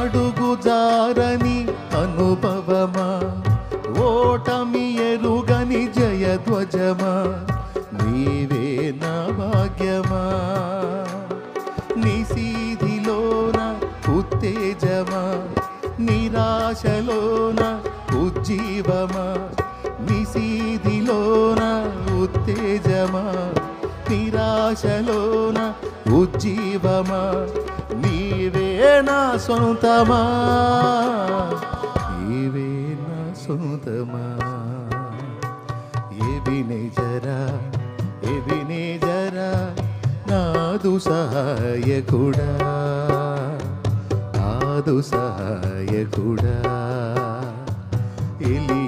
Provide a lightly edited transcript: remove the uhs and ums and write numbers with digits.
అడుగు జారని అనుభవమా, ఓటమి ఎరుగని జయధ్వజమా, నీవే నా భాగ్యమా. నిశీధిలోన ఉత్తేజమా, నిరాశలోన ఉజ్జీవమా, నిశీధిలోన ఉత్తేజమా, నిరాశలోన ఉజ్జీవమా, నీవే నా సొంతమా, నీవే నా సొంతమా. ఎబినేజరా ఎబినేజరా నాదు సహాయకుడా, నాదు సహాయకుడా. ఎలి